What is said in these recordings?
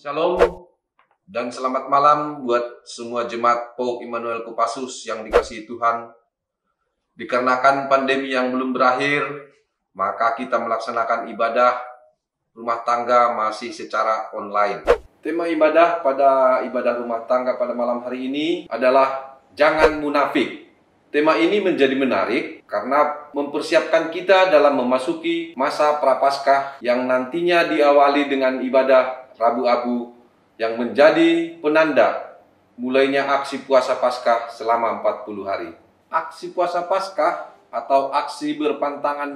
Shalom dan selamat malam buat semua jemaat POUK Immanuel Kopassus yang dikasihi Tuhan. Dikarenakan pandemi yang belum berakhir, maka kita melaksanakan ibadah rumah tangga masih secara online. Tema ibadah pada ibadah rumah tangga pada malam hari ini adalah jangan munafik. Tema ini menjadi menarik karena mempersiapkan kita dalam memasuki masa Prapaskah yang nantinya diawali dengan ibadah Rabu Abu yang menjadi penanda mulainya aksi puasa Paskah selama 40 hari. Aksi puasa Paskah atau aksi berpantangan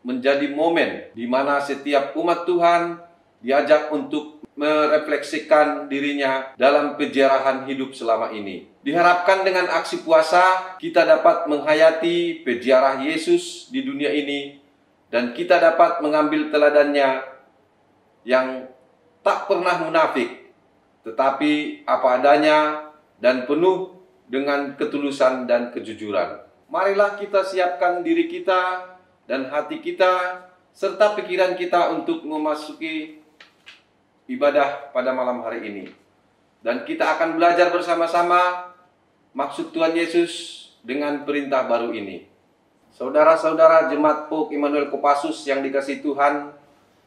menjadi momen di mana setiap umat Tuhan diajak untuk merefleksikan dirinya dalam peziarahan hidup selama ini. Diharapkan dengan aksi puasa kita dapat menghayati peziarah Yesus di dunia ini dan kita dapat mengambil teladannya yang tak pernah munafik, tetapi apa adanya dan penuh dengan ketulusan dan kejujuran. Marilah kita siapkan diri kita dan hati kita serta pikiran kita untuk memasuki ibadah pada malam hari ini. Dan kita akan belajar bersama-sama maksud Tuhan Yesus dengan perintah baru ini. Saudara-saudara jemaat POUK Immanuel Kopassus yang dikasihi Tuhan,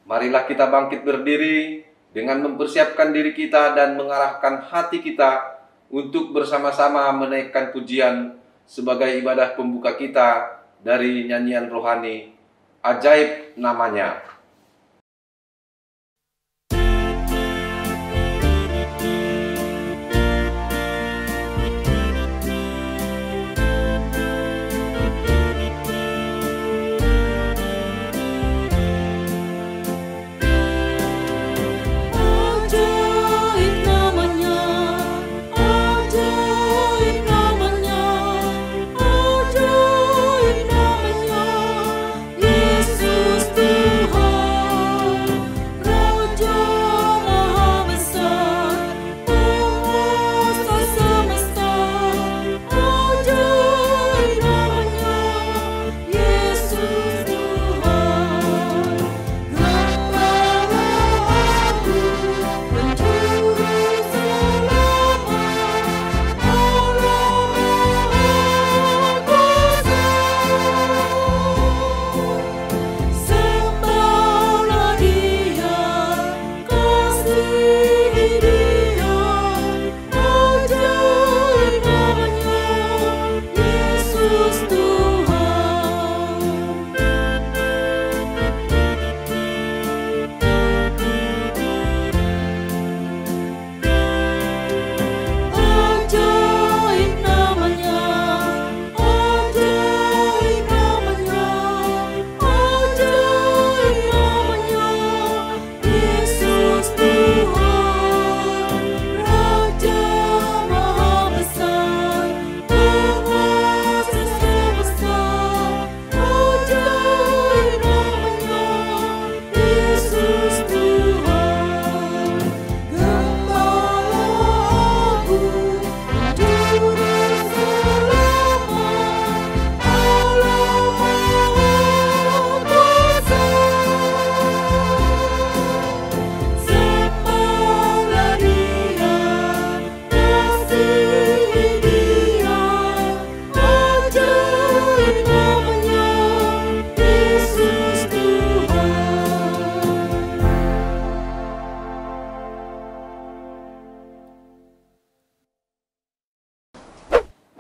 marilah kita bangkit berdiri dengan mempersiapkan diri kita dan mengarahkan hati kita untuk bersama-sama menaikkan pujian sebagai ibadah pembuka kita dari nyanyian rohani Ajaib Namanya.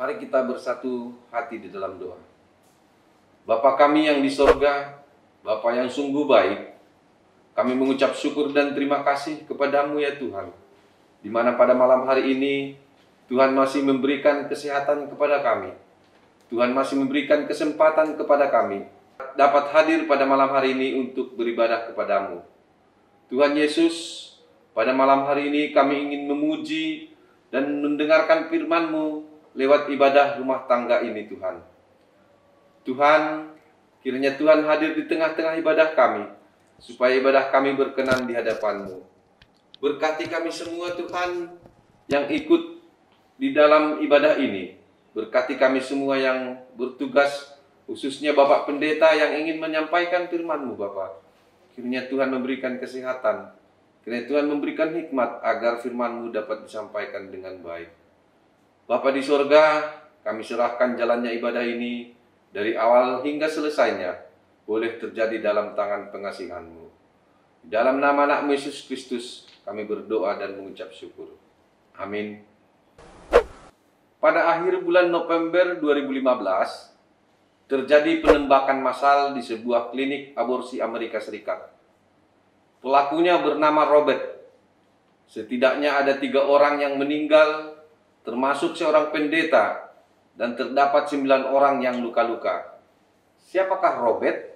Mari kita bersatu hati di dalam doa. Bapa kami yang di sorga, Bapa yang sungguh baik, kami mengucap syukur dan terima kasih kepadamu ya Tuhan. Di mana pada malam hari ini, Tuhan masih memberikan kesehatan kepada kami. Tuhan masih memberikan kesempatan kepada kami dapat hadir pada malam hari ini untuk beribadah kepadamu. Tuhan Yesus, pada malam hari ini kami ingin memuji dan mendengarkan firman-Mu lewat ibadah rumah tangga ini Tuhan. Tuhan, kiranya Tuhan hadir di tengah-tengah ibadah kami, supaya ibadah kami berkenan di hadapan-Mu. Berkati kami semua Tuhan yang ikut di dalam ibadah ini. Berkati kami semua yang bertugas, khususnya Bapak Pendeta yang ingin menyampaikan firman-Mu Bapak. Kiranya Tuhan memberikan kesehatan, Kiranya Tuhan memberikan hikmat agar firman-Mu dapat disampaikan dengan baik. Bapa di sorga, kami serahkan jalannya ibadah ini dari awal hingga selesainya boleh terjadi dalam tangan pengasihan-Mu. Di dalam nama anak Yesus Kristus kami berdoa dan mengucap syukur. Amin. Pada akhir bulan November 2015, terjadi penembakan massal di sebuah klinik aborsi Amerika Serikat. Pelakunya bernama Robert. Setidaknya ada 3 orang yang meninggal, termasuk seorang pendeta, dan terdapat 9 orang yang luka-luka. Siapakah Robert?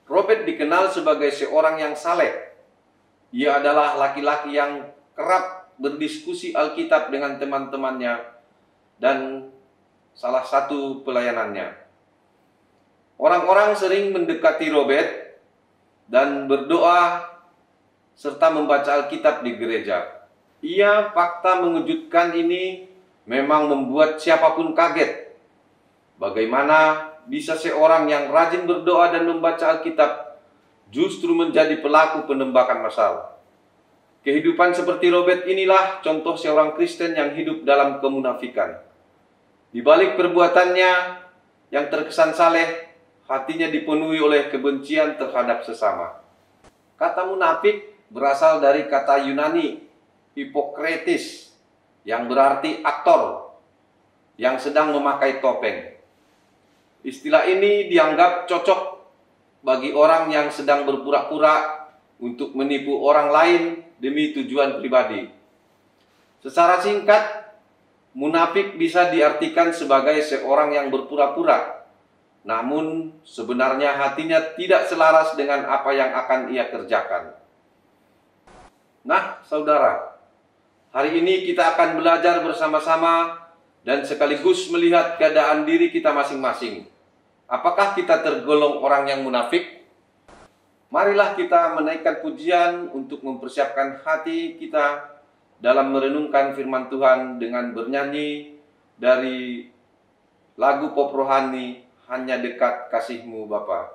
Robert dikenal sebagai seorang yang saleh. Ia adalah laki-laki yang kerap berdiskusi Alkitab dengan teman-temannya dan salah satu pelayanannya. Orang-orang sering mendekati Robert dan berdoa serta membaca Alkitab di gereja. Fakta mengejutkan ini memang membuat siapapun kaget. Bagaimana bisa seorang yang rajin berdoa dan membaca Alkitab justru menjadi pelaku penembakan massal? Kehidupan seperti Robert inilah contoh seorang Kristen yang hidup dalam kemunafikan. Di balik perbuatannya yang terkesan saleh, hatinya dipenuhi oleh kebencian terhadap sesama. Kata munafik berasal dari kata Yunani Hippokrates yang berarti aktor yang sedang memakai topeng. Istilah ini dianggap cocok bagi orang yang sedang berpura-pura untuk menipu orang lain demi tujuan pribadi. Secara singkat, munafik bisa diartikan sebagai seorang yang berpura-pura, namun sebenarnya hatinya tidak selaras dengan apa yang akan ia kerjakan. Nah, saudara, hari ini kita akan belajar bersama-sama dan sekaligus melihat keadaan diri kita masing-masing. Apakah kita tergolong orang yang munafik? Marilah kita menaikkan pujian untuk mempersiapkan hati kita dalam merenungkan firman Tuhan dengan bernyanyi dari lagu pop rohani Hanya Dekat Kasih-Mu Bapa.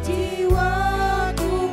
Jiwaku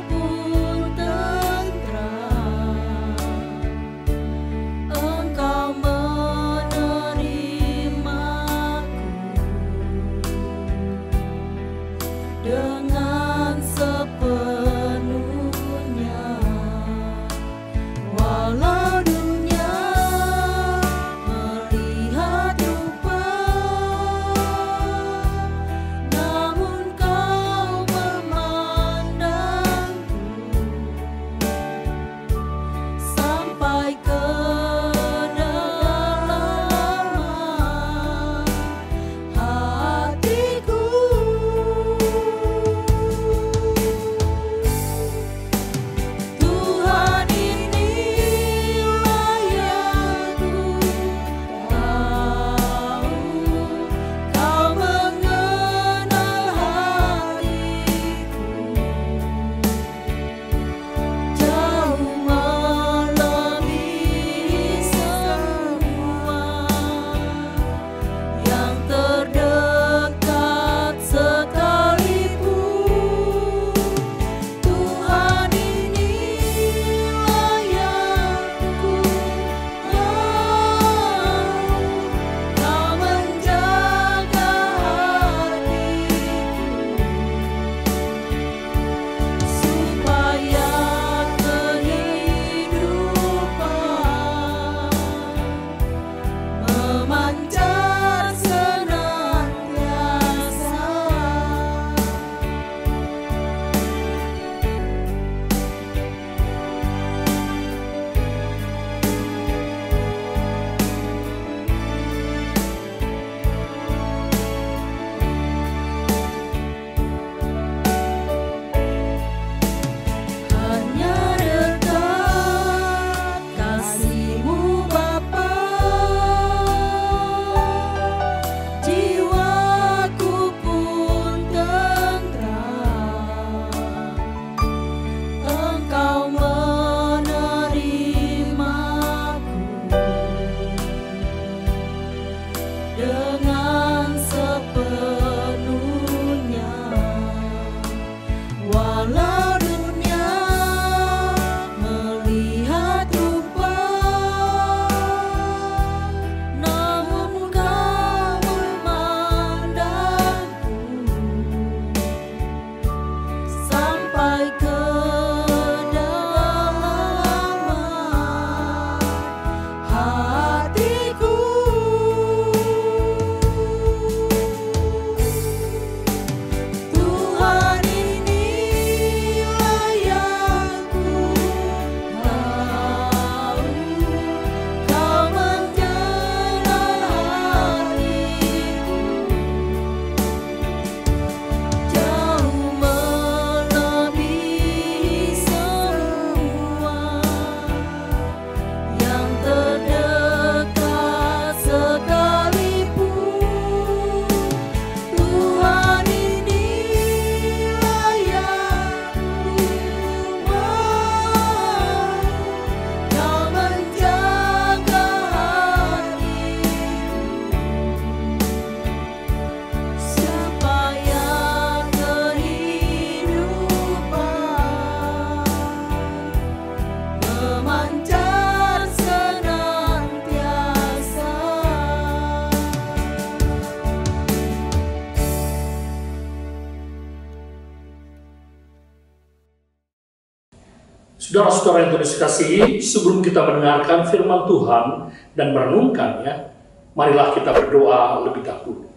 Saudara-saudara yang Tuhan kasihi, sebelum kita mendengarkan firman Tuhan dan merenungkannya, marilah kita berdoa lebih dahulu.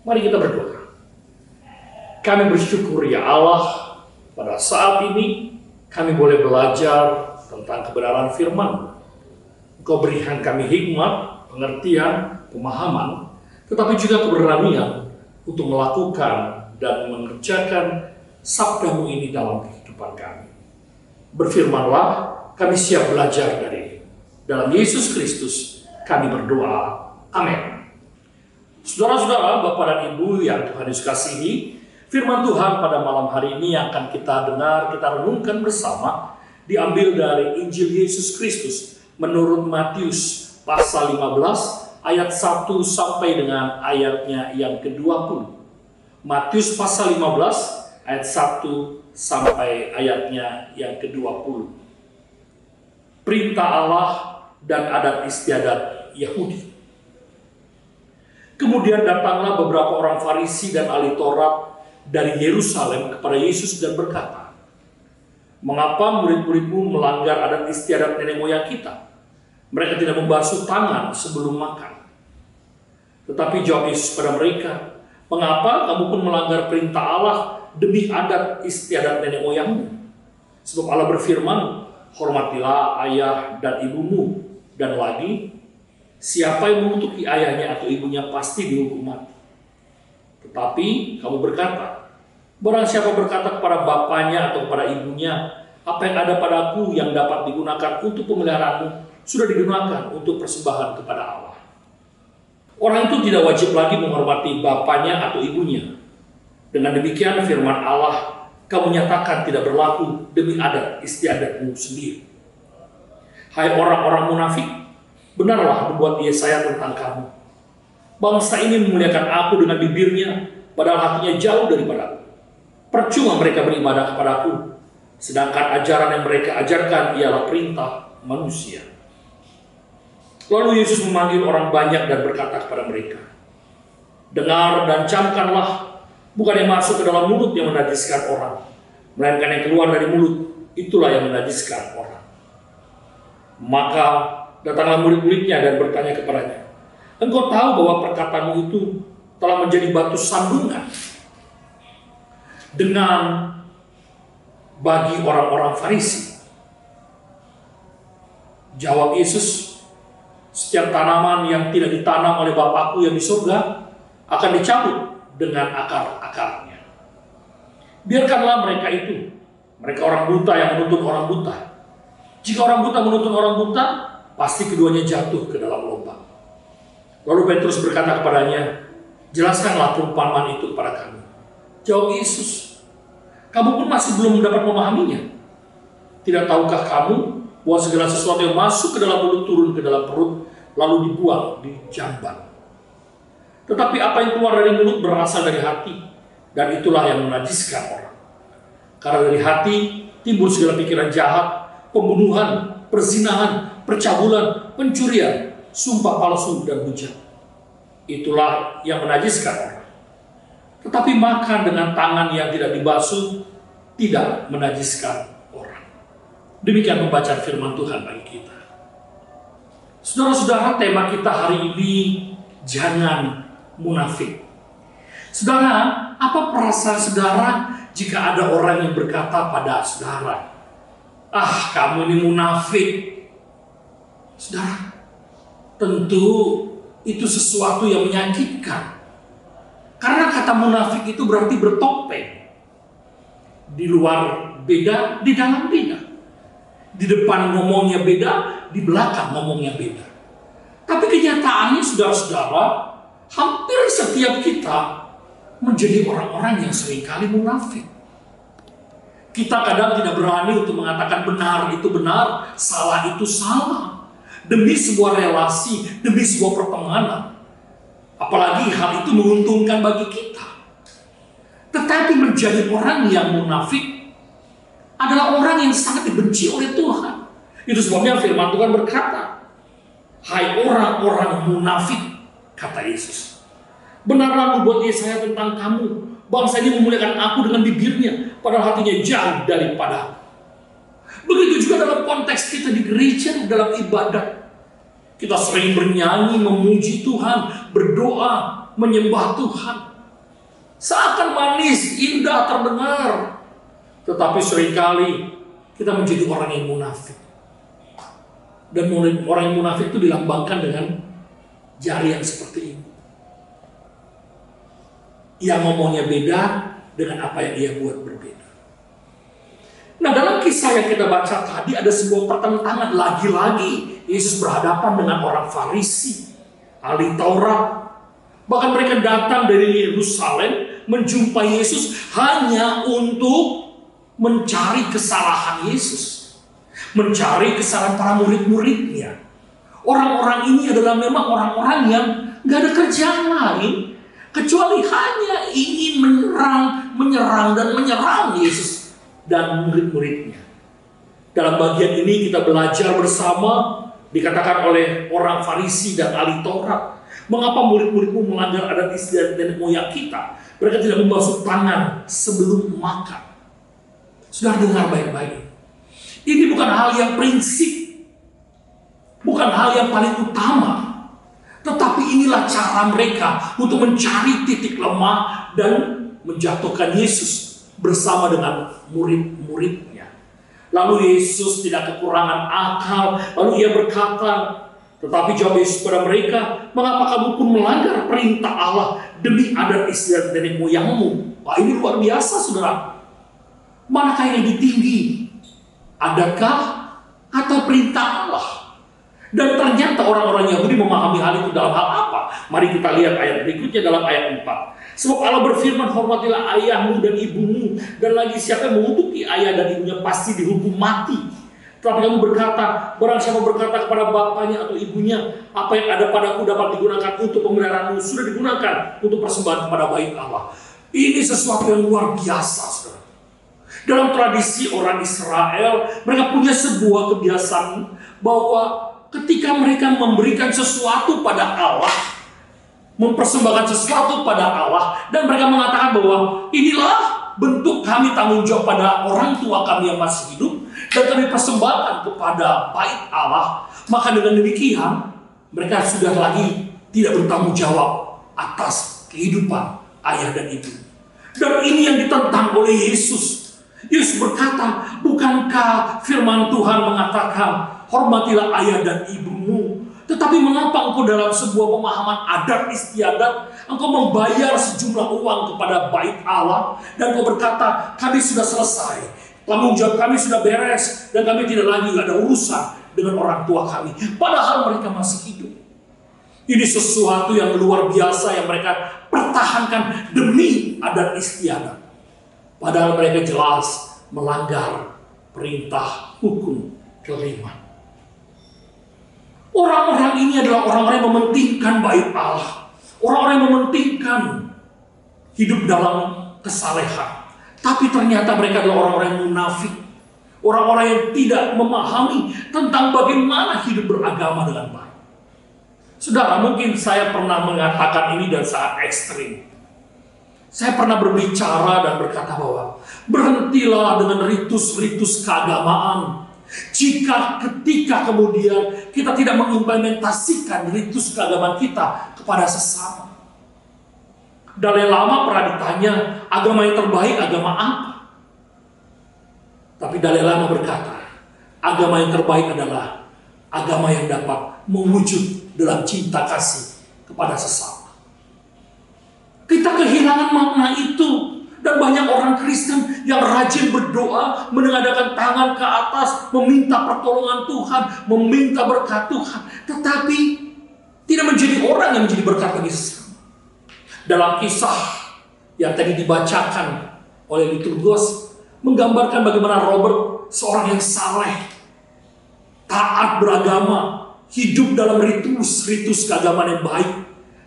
Mari kita berdoa. Kami bersyukur ya Allah, pada saat ini kami boleh belajar tentang kebenaran firman. Engkau berikan kami hikmat, pengertian, pemahaman, tetapi juga keberanian untuk melakukan dan mengerjakan sabda-Mu ini dalam kehidupan kami. Berfirmanlah, kami siap belajar dari dalam Yesus Kristus kami berdoa. Amin. Saudara-saudara, Bapak dan Ibu yang Tuhan Yesus kasihi, firman Tuhan pada malam hari ini yang akan kita dengar, kita renungkan bersama, diambil dari Injil Yesus Kristus menurut Matius pasal 15 ayat 1 sampai dengan ayatnya yang ke-20. Matius pasal 15 ayat 1 sampai ayatnya yang ke-20. Perintah Allah dan adat istiadat Yahudi. Kemudian datanglah beberapa orang Farisi dan ahli Taurat dari Yerusalem kepada Yesus dan berkata, "Mengapa murid-muridmu melanggar adat istiadat nenek moyang kita? Mereka tidak membasuh tangan sebelum makan." Tetapi jawab Yesus pada mereka, "Mengapa kamu pun melanggar perintah Allah demi adat istiadat nenek moyangmu? Sebab Allah berfirman, hormatilah ayah dan ibumu, dan lagi, siapa yang mengutuki ayahnya atau ibunya pasti dihukum mati. Tetapi kamu berkata, barang siapa berkata kepada bapaknya atau kepada ibunya, apa yang ada padaku yang dapat digunakan untuk pemeliharaanmu, sudah digunakan untuk persembahan kepada Allah. Orang itu tidak wajib lagi menghormati bapaknya atau ibunya. Dengan demikian firman Allah, kamu nyatakan tidak berlaku demi adat istiadatmu sendiri. Hai orang-orang munafik, benarlah membuat Yesaya tentang kamu. Bangsa ini memuliakan aku dengan bibirnya, padahal hatinya jauh daripadaku. Percuma mereka beribadah kepadaku, sedangkan ajaran yang mereka ajarkan ialah perintah manusia." Lalu Yesus memanggil orang banyak dan berkata kepada mereka, "Dengar dan camkanlah, bukan yang masuk ke dalam mulut yang menajiskan orang, melainkan yang keluar dari mulut, itulah yang menajiskan orang." Maka datanglah murid-muridnya dan bertanya kepadanya, "Engkau tahu bahwa perkataanmu itu telah menjadi batu sandungan dengan bagi orang-orang Farisi?" Jawab Yesus, "Setiap tanaman yang tidak ditanam oleh Bapakku yang di surga akan dicabut dengan akar-akarnya. Biarkanlah mereka itu, mereka orang buta yang menuntun orang buta. Jika orang buta menuntun orang buta, pasti keduanya jatuh ke dalam lubang." Lalu Petrus berkata kepadanya, "Jelaskanlah perumpamaan itu kepada kami." Jawab Yesus, "Kamu pun masih belum dapat memahaminya. Tidak tahukah kamu bahwa segala sesuatu yang masuk ke dalam mulut turun ke dalam perut, lalu dibuang di jamban? Tetapi apa yang keluar dari mulut berasal dari hati, dan itulah yang menajiskan orang. Karena dari hati timbul segala pikiran jahat, pembunuhan, perzinahan, percabulan, pencurian, sumpah palsu, dan hujat. Itulah yang menajiskan orang. Tetapi makan dengan tangan yang tidak dibasuh tidak menajiskan orang." Demikian pembacaan firman Tuhan bagi kita. Saudara-saudara, tema kita hari ini, jangan munafik. Saudara, apa perasaan saudara jika ada orang yang berkata pada saudara, "Ah, kamu ini munafik"? Saudara, tentu itu sesuatu yang menyakitkan. Karena kata munafik itu berarti bertopeng. Di luar beda, di dalam beda. Di depan ngomongnya beda, di belakang ngomongnya beda. Tapi kenyataannya saudara-saudara, hampir setiap kita menjadi orang-orang yang seringkali munafik. Kita kadang tidak berani untuk mengatakan benar itu benar, salah itu salah. Demi sebuah relasi, demi sebuah pertemanan. Apalagi hal itu menguntungkan bagi kita. Tetapi menjadi orang yang munafik adalah orang yang sangat dibenci oleh Tuhan. Itu sebabnya firman Tuhan berkata, "Hai orang-orang munafik," kata Yesus, "benarlah nubuat Yesaya tentang kamu. Bangsa ini memuliakan aku dengan bibirnya, padahal hatinya jauh daripada." Begitu juga konteks kita di gereja, dalam ibadat, kita sering bernyanyi, memuji Tuhan, berdoa, menyembah Tuhan. Seakan manis, indah terdengar. Tetapi seringkali kita menjadi orang yang munafik. Dan orang yang munafik itu dilambangkan dengan jari yang seperti ini. Yang ngomongnya beda dengan apa yang dia buat berbeda. Nah, dalam kisah yang kita baca tadi ada sebuah pertentangan. Lagi-lagi Yesus berhadapan dengan orang Farisi, ahli Taurat. Bahkan mereka datang dari Yerusalem menjumpai Yesus hanya untuk mencari kesalahan Yesus, mencari kesalahan para murid-muridnya. Orang-orang ini adalah memang orang-orang yang gak ada kerjaan lain kecuali hanya ingin menyerang dan menyerang Yesus dan murid-muridnya. Dalam bagian ini kita belajar bersama, dikatakan oleh orang Farisi dan ahli Taurat, mengapa murid-muridmu melanggar adat istiadat nenek moyang kita? Mereka tidak membasuh tangan sebelum makan. Sudah dengar baik-baik. Ini bukan hal yang prinsip, bukan hal yang paling utama. Tetapi inilah cara mereka untuk mencari titik lemah dan menjatuhkan Yesus bersama dengan murid-muridnya. Lalu Yesus tidak kekurangan akal. Lalu ia berkata, tetapi jawab Yesus kepada mereka, mengapa kamu pun melanggar perintah Allah demi adat istiadat nenek moyangmu? Wah, ini luar biasa, saudara. Manakah yang lebih tinggi? Adakah atau perintah Allah? Dan ternyata orang-orang Yahudi memahami hal itu dalam hal apa? Mari kita lihat ayat berikutnya dalam ayat 4. Sebab Allah berfirman, hormatilah ayahmu dan ibumu. Dan lagi siapa yang mengutuki ayah dan ibunya pasti dihukum mati. Tapi kamu berkata, barang siapa berkata kepada bapaknya atau ibunya, apa yang ada padaku dapat digunakan untuk pemeliharaanmu, sudah digunakan untuk persembahan kepada bait Allah. Ini sesuatu yang luar biasa, saudara. Dalam tradisi orang Israel, mereka punya sebuah kebiasaan bahwa ketika mereka memberikan sesuatu pada Allah, mempersembahkan sesuatu pada Allah, dan mereka mengatakan bahwa inilah bentuk kami tanggung jawab pada orang tua kami yang masih hidup, dan kami persembahkan kepada bait Allah, maka dengan demikian mereka sudah lagi tidak bertanggung jawab atas kehidupan ayah dan ibu. Dan ini yang ditentang oleh Yesus. Yesus berkata, bukankah firman Tuhan mengatakan, hormatilah ayah dan ibumu? Tetapi mengapa engkau dalam sebuah pemahaman adat istiadat, engkau membayar sejumlah uang kepada bait Allah, dan engkau berkata, kami sudah selesai, tanggung jawab kami sudah beres, dan kami tidak lagi ada urusan dengan orang tua kami. Padahal mereka masih hidup. Ini sesuatu yang luar biasa yang mereka pertahankan demi adat istiadat. Padahal mereka jelas melanggar perintah hukum kelima. Orang-orang ini adalah orang-orang yang mementingkan bait Allah. Orang-orang yang mementingkan hidup dalam kesalehan. Tapi ternyata mereka adalah orang-orang yang munafik. Orang-orang yang tidak memahami tentang bagaimana hidup beragama dengan baik. Saudara, mungkin saya pernah mengatakan ini dan sangat ekstrim. Saya pernah berbicara dan berkata bahwa berhentilah dengan ritus-ritus keagamaan. Jika ketika kemudian kita tidak mengimplementasikan ritus keagamaan kita kepada sesama. Dalai Lama pernah ditanya, agama yang terbaik agama apa? Tapi Dalai Lama berkata, agama yang terbaik adalah agama yang dapat mewujud dalam cinta kasih kepada sesama. Kita kehilangan makna itu. Dan banyak orang Kristen yang rajin berdoa, menengadahkan tangan ke atas, meminta pertolongan Tuhan, meminta berkat Tuhan. Tetapi tidak menjadi orang yang menjadi berkat bagi sesama. Dalam kisah yang tadi dibacakan oleh liturgos, menggambarkan bagaimana Robert, seorang yang saleh, taat beragama, hidup dalam ritus keagamaan yang baik,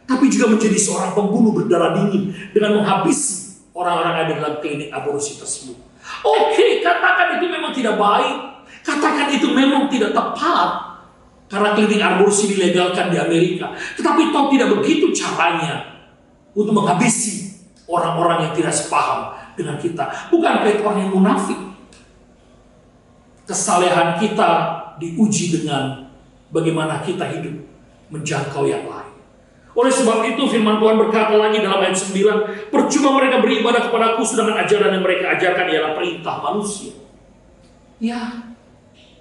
tapi juga menjadi seorang pembunuh berdarah dingin dengan menghabisi orang-orang yang ada dalam klinik aborsi tersebut. Oke, katakan itu memang tidak baik, katakan itu memang tidak tepat, karena klinik aborsi dilegalkan di Amerika. Tetapi toh tidak begitu caranya untuk menghabisi orang-orang yang tidak sepaham dengan kita. Bukan kayak orang yang munafik. Kesalehan kita diuji dengan bagaimana kita hidup menjangkau yang lain. Oleh sebab itu firman Tuhan berkata lagi dalam ayat 9, percuma mereka beribadah kepadaku sedangkan ajaran yang mereka ajarkan ialah perintah manusia. Ya,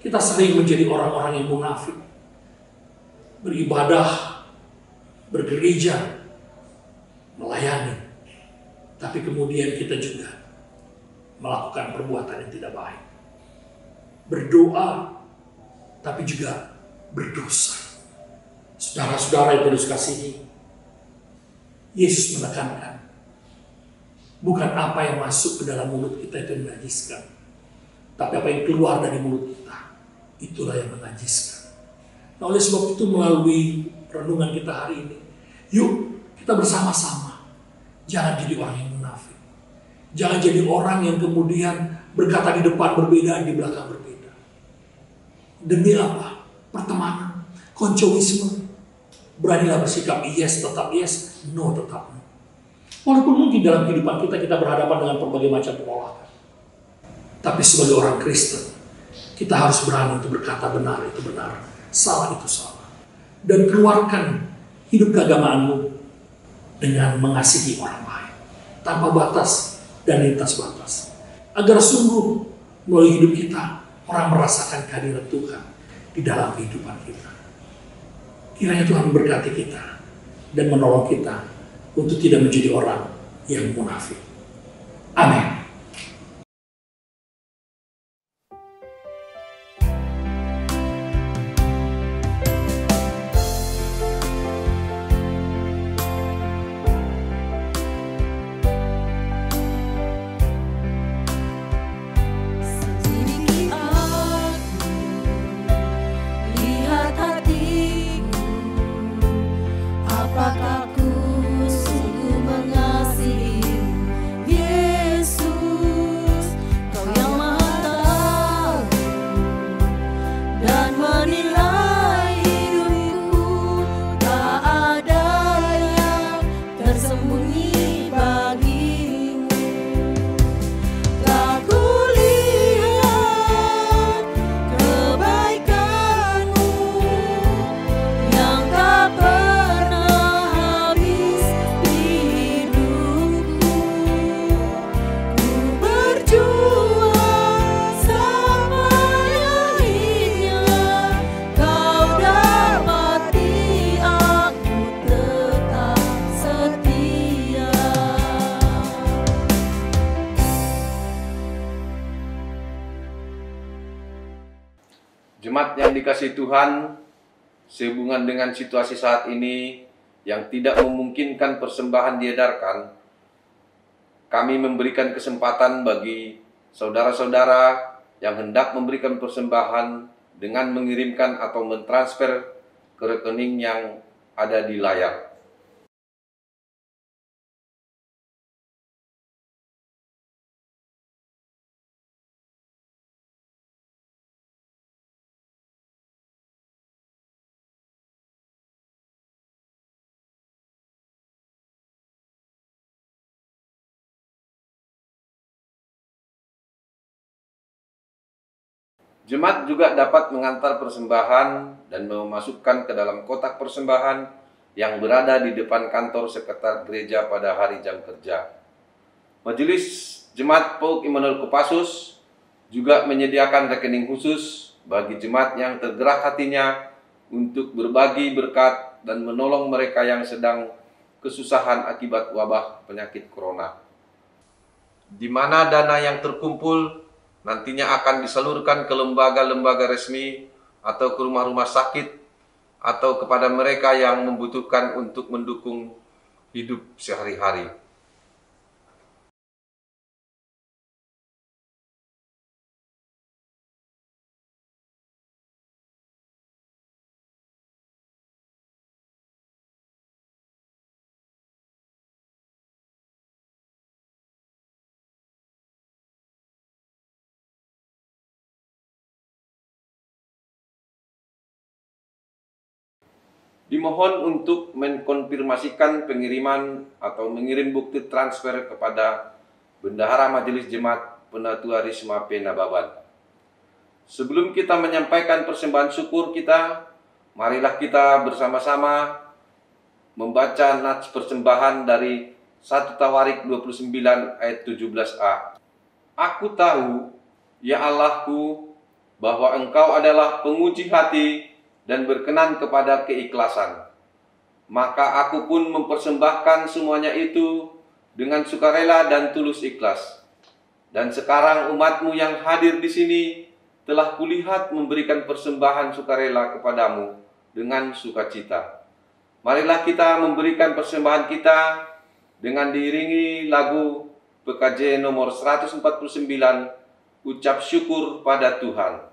kita sering menjadi orang-orang yang munafik. Beribadah, bergereja, melayani. Tapi kemudian kita juga melakukan perbuatan yang tidak baik. Berdoa, tapi juga berdosa. Saudara-saudara yang dikasihi, Yesus menekankan, bukan apa yang masuk ke dalam mulut kita itu yang menajiskan, tapi apa yang keluar dari mulut kita, itulah yang menajiskan. Nah, oleh sebab itu melalui renungan kita hari ini, yuk kita bersama-sama jangan jadi orang yang munafik. Jangan jadi orang yang kemudian berkata di depan berbeda, di belakang berbeda. Demi apa? Pertemanan, koncowisme. Beranilah bersikap yes tetap yes, no tetap no. Walaupun mungkin dalam kehidupan kita berhadapan dengan berbagai macam penolakan. Tapi sebagai orang Kristen, kita harus berani untuk berkata benar itu benar, salah itu salah. Dan keluarkan hidup keagamaanmu dengan mengasihi orang lain tanpa batas dan lintas batas, agar sungguh melalui hidup kita orang merasakan kehadiran Tuhan di dalam kehidupan kita. Kiranya Tuhan memberkati kita dan menolong kita untuk tidak menjadi orang yang munafik. Amin. Apakah ku sungguh mengasihimu, Yesus, Kau yang Maha Tahu dan menilai hidupku, tak ada yang tersembunyi bagimu. Tak kulihat kebaikanmu yang tak pernah habis di hidupku. Ku berjuang sama lahirnya, Kau dapati aku tetap setia. Jemaat yang dikasihi Tuhan, sehubungan dengan situasi saat ini yang tidak memungkinkan persembahan diedarkan, kami memberikan kesempatan bagi saudara-saudara yang hendak memberikan persembahan dengan mengirimkan atau mentransfer ke rekening yang ada di layar. Jemaat juga dapat mengantar persembahan dan memasukkan ke dalam kotak persembahan yang berada di depan kantor sekretariat gereja pada hari jam kerja. Majelis Jemaat PAUK Immanuel Kopassus juga menyediakan rekening khusus bagi jemaat yang tergerak hatinya untuk berbagi berkat dan menolong mereka yang sedang kesusahan akibat wabah penyakit corona. Di mana dana yang terkumpul nantinya akan disalurkan ke lembaga-lembaga resmi atau ke rumah-rumah sakit atau kepada mereka yang membutuhkan untuk mendukung hidup sehari-hari. Dimohon untuk mengkonfirmasikan pengiriman atau mengirim bukti transfer kepada Bendahara Majelis Jemaat Penatua Risma P. Nababan. Sebelum kita menyampaikan persembahan syukur kita, marilah kita bersama-sama membaca nats persembahan dari 1 Tawarik 29 ayat 17a. Aku tahu, ya Allahku, bahwa Engkau adalah penguji hati dan berkenan kepada keikhlasan. Maka aku pun mempersembahkan semuanya itu dengan sukarela dan tulus ikhlas. Dan sekarang umatmu yang hadir di sini telah kulihat memberikan persembahan sukarela kepadamu dengan sukacita. Marilah kita memberikan persembahan kita dengan diiringi lagu PKJ nomor 149, Ucap Syukur pada Tuhan.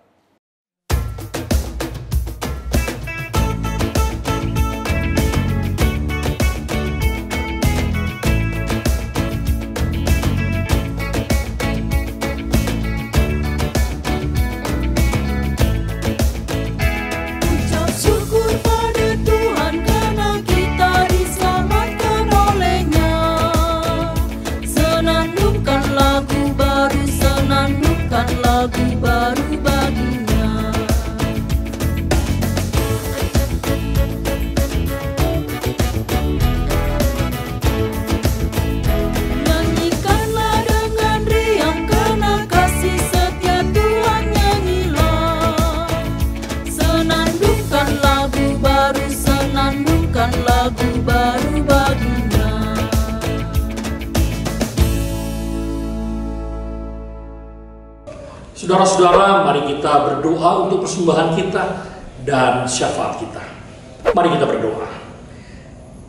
Ucap syukur pada Tuhan karena kita diselamatkan oleh-Nya. Senandungkan lagu baru, senandungkan lagu baru baginya. Nyanyikanlah dengan riang karena kasih setia Tuhan, nyanyilah. Senandungkan lagu baru, senandungkan lagu baru baginya. Saudara-saudara, mari kita berdoa untuk persembahan kita dan syafaat kita. Mari kita berdoa.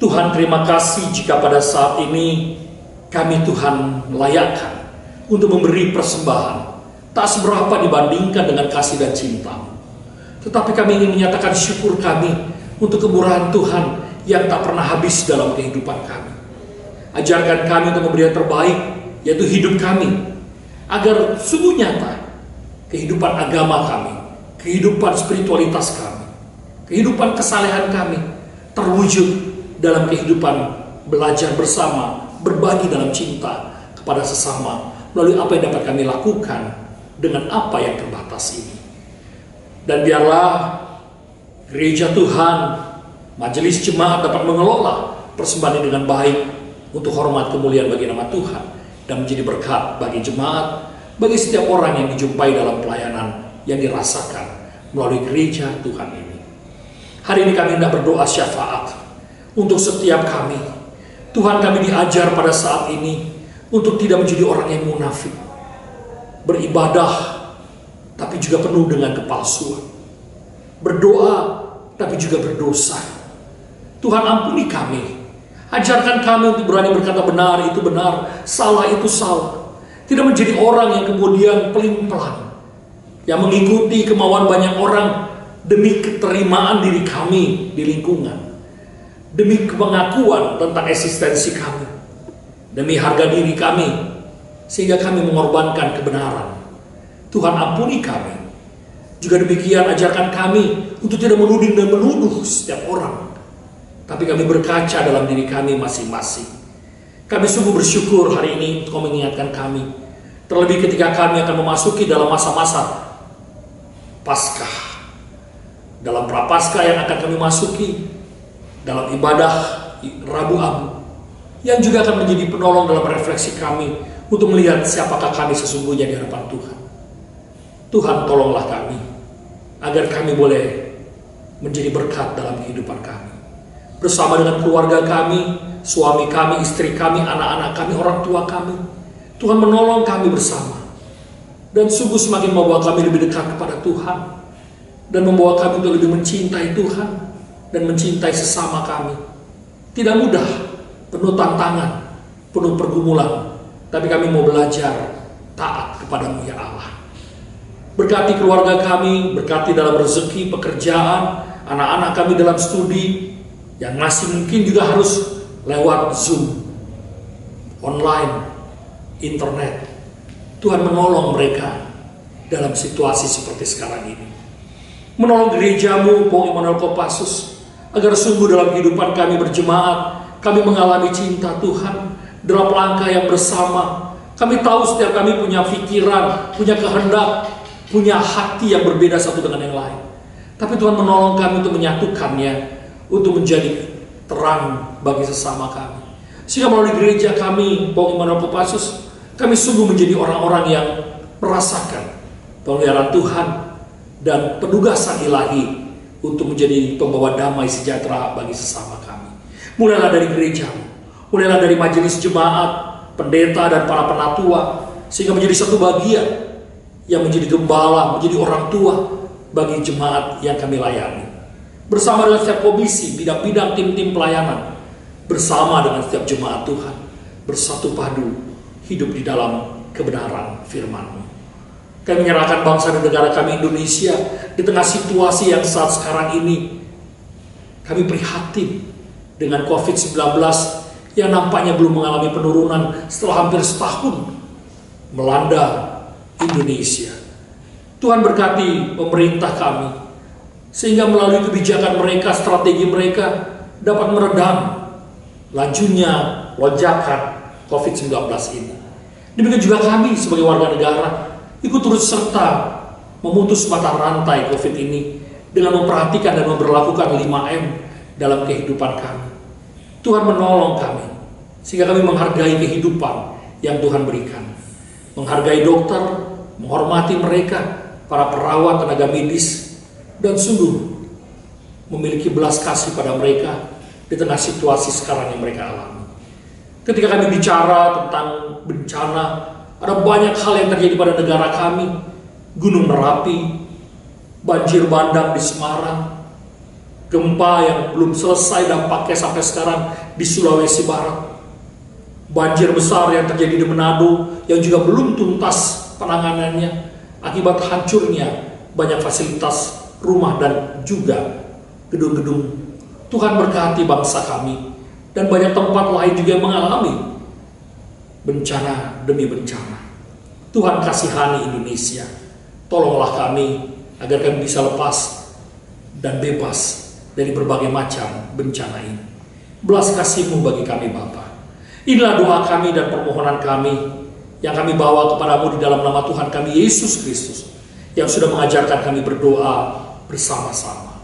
Tuhan, terima kasih jika pada saat ini kami Tuhan layakkan untuk memberi persembahan tak seberapa dibandingkan dengan kasih dan cinta-Mu. Tetapi kami ingin menyatakan syukur kami untuk kemurahan Tuhan yang tak pernah habis dalam kehidupan kami. Ajarkan kami untuk memberi yang terbaik, yaitu hidup kami, agar sungguh nyata kehidupan agama kami, kehidupan spiritualitas kami, kehidupan kesalehan kami terwujud dalam kehidupan belajar bersama, berbagi dalam cinta kepada sesama melalui apa yang dapat kami lakukan dengan apa yang terbatas ini. Dan biarlah gereja Tuhan, majelis jemaat dapat mengelola persembahan ini dengan baik untuk hormat kemuliaan bagi nama Tuhan dan menjadi berkat bagi jemaat, bagi setiap orang yang dijumpai dalam pelayanan yang dirasakan melalui gereja Tuhan ini. Hari ini kami hendak berdoa syafaat untuk setiap kami. Tuhan, kami diajar pada saat ini untuk tidak menjadi orang yang munafik, beribadah tapi juga penuh dengan kepalsuan, berdoa tapi juga berdosa. Tuhan, ampuni kami, ajarkan kami untuk berani berkata benar itu benar, salah itu salah. Tidak menjadi orang yang kemudian pelin-pelan, yang mengikuti kemauan banyak orang demi keterimaan diri kami di lingkungan, demi pengakuan tentang eksistensi kami, demi harga diri kami, sehingga kami mengorbankan kebenaran. Tuhan, ampuni kami. Juga demikian ajarkan kami untuk tidak menuding dan menuduh setiap orang, tapi kami berkaca dalam diri kami masing-masing. Kami sungguh bersyukur hari ini untuk mengingatkan kami, terlebih ketika kami akan memasuki dalam masa-masa Paskah, dalam prapaskah yang akan kami masuki, dalam ibadah Rabu Abu, yang juga akan menjadi penolong dalam refleksi kami untuk melihat siapakah kami sesungguhnya di hadapan Tuhan. Tuhan, tolonglah kami agar kami boleh menjadi berkat dalam kehidupan kami, bersama dengan keluarga kami, suami kami, istri kami, anak-anak kami, orang tua kami. Tuhan, menolong kami bersama, dan sungguh semakin membawa kami lebih dekat kepada Tuhan, dan membawa kami untuk lebih mencintai Tuhan dan mencintai sesama kami. Tidak mudah, penuh tantangan, penuh pergumulan, tapi kami mau belajar taat kepada-Mu ya Allah. Berkati keluarga kami, berkati dalam rezeki, pekerjaan, anak-anak kami dalam studi, yang masih mungkin juga harus lewat Zoom, online, internet. Tuhan, menolong mereka dalam situasi seperti sekarang ini. Menolong gereja-Mu, Paul Immanuel Kopassus, agar sungguh dalam kehidupan kami berjemaat, kami mengalami cinta Tuhan dalam langkah yang bersama. Kami tahu setiap kami punya pikiran, punya kehendak, punya hati yang berbeda satu dengan yang lain. Tapi Tuhan menolong kami untuk menyatukannya, untuk menjadi terang bagi sesama kami. Sehingga melalui gereja kami, POG Immanuel Kopassus, kami sungguh menjadi orang-orang yang merasakan pemeliharaan Tuhan dan penugasan ilahi untuk menjadi pembawa damai sejahtera bagi sesama kami. Mulailah dari gereja, mulailah dari majelis jemaat, pendeta dan para penatua, sehingga menjadi satu bagian yang menjadi gembala, menjadi orang tua bagi jemaat yang kami layani. Bersama dengan setiap komisi, bidang-bidang tim-tim pelayanan, bersama dengan setiap jemaat Tuhan, bersatu padu, hidup di dalam kebenaran firman-Mu. Kami menyerahkan bangsa dan negara kami Indonesia di tengah situasi yang saat sekarang ini. Kami prihatin dengan COVID-19 yang nampaknya belum mengalami penurunan setelah hampir setahun melanda Indonesia. Tuhan berkati pemerintah kami, sehingga melalui kebijakan mereka, strategi mereka dapat meredam lajunya lonjakan COVID-19 ini. Demikian juga kami sebagai warga negara ikut turut serta memutus mata rantai COVID ini dengan memperhatikan dan memberlakukan 5M dalam kehidupan kami. Tuhan menolong kami sehingga kami menghargai kehidupan yang Tuhan berikan. Menghargai dokter, menghormati mereka, para perawat, tenaga medis, dan sungguh memiliki belas kasih pada mereka di tengah situasi sekarang yang mereka alami. Ketika kami bicara tentang bencana, ada banyak hal yang terjadi pada negara kami. Gunung Merapi, banjir bandang di Semarang, gempa yang belum selesai dampaknya sampai sekarang di Sulawesi Barat, banjir besar yang terjadi di Manado yang juga belum tuntas penanganannya akibat hancurnya banyak fasilitas rumah dan juga gedung-gedung. Tuhan berkati bangsa kami dan banyak tempat lain juga yang mengalami bencana demi bencana. Tuhan kasihani Indonesia. Tolonglah kami agar kami bisa lepas dan bebas dari berbagai macam bencana ini. Belas kasih-Mu bagi kami Bapa. Inilah doa kami dan permohonan kami yang kami bawa kepadamu di dalam nama Tuhan kami Yesus Kristus yang sudah mengajarkan kami berdoa bersama-sama.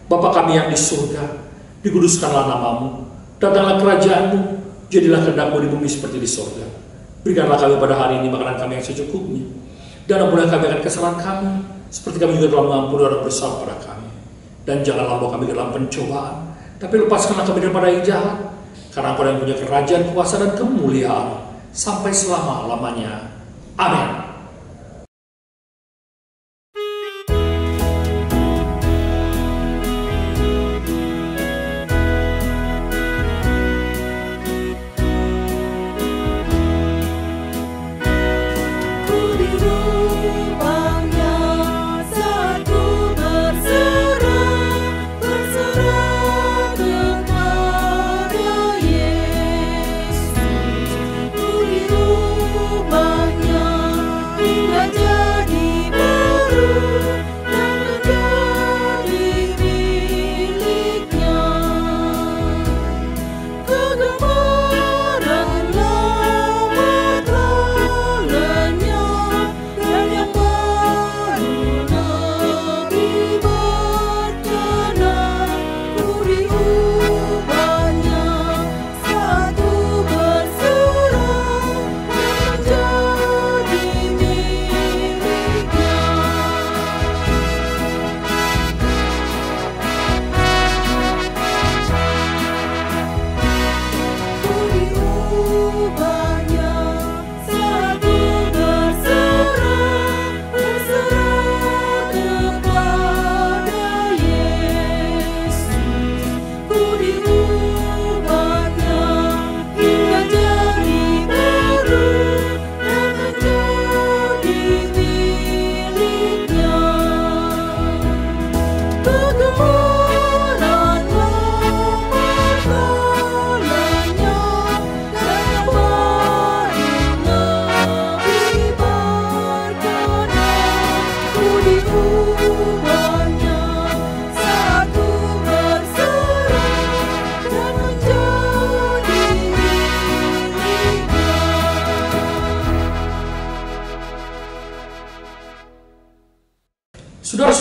Bapa kami yang di surga, dikuduskanlah nama-Mu, datanglah kerajaan-Mu, jadilah kehendak-Mu di bumi seperti di surga. Berikanlah kami pada hari ini makanan kami yang secukupnya, dan ampunilah kami akan kesalahan kami, seperti kami juga telah mengampuni orang bersalah pada kami. Dan janganlah bawa kami ke dalam pencobaan, tapi lepaskanlah kami daripada yang jahat, karena Engkau yang punya kerajaan, kuasa, dan kemuliaan sampai selama-lamanya. Amin.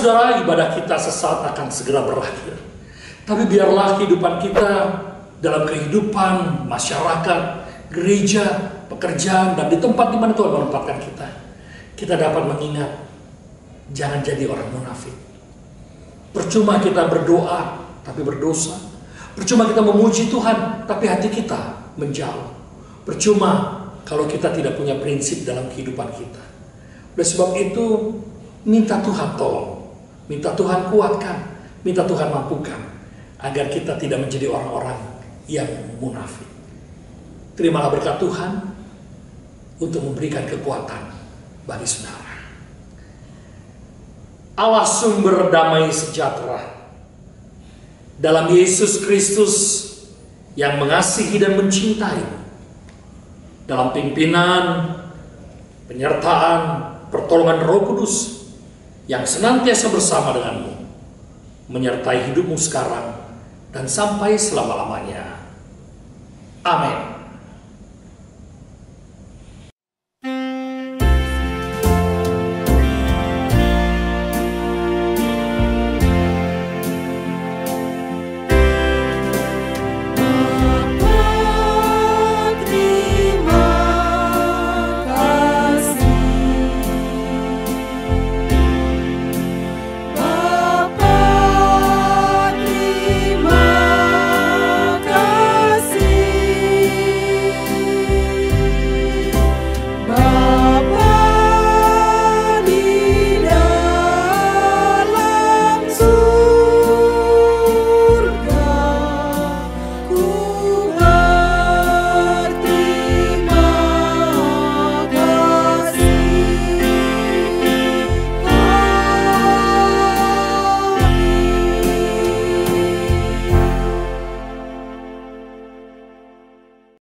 saudara, ibadah kita sesaat akan segera berakhir. Tapi biarlah kehidupan kita dalam kehidupan masyarakat, gereja, pekerjaan, dan di tempat di mana Tuhan menempatkan kita, kita dapat mengingat, jangan jadi orang munafik. Percuma kita berdoa, tapi berdosa. Percuma kita memuji Tuhan, tapi hati kita menjauh. Percuma kalau kita tidak punya prinsip dalam kehidupan kita. Oleh sebab itu, minta Tuhan tolong, minta Tuhan kuatkan, minta Tuhan mampukan, agar kita tidak menjadi orang-orang yang munafik. Terimalah berkat Tuhan untuk memberikan kekuatan bagi saudara. Allah sumber damai sejahtera dalam Yesus Kristus yang mengasihi dan mencintai, dalam pimpinan, penyertaan, pertolongan Roh Kudus yang senantiasa bersama denganmu, menyertai hidupmu sekarang dan sampai selama-lamanya. Amin.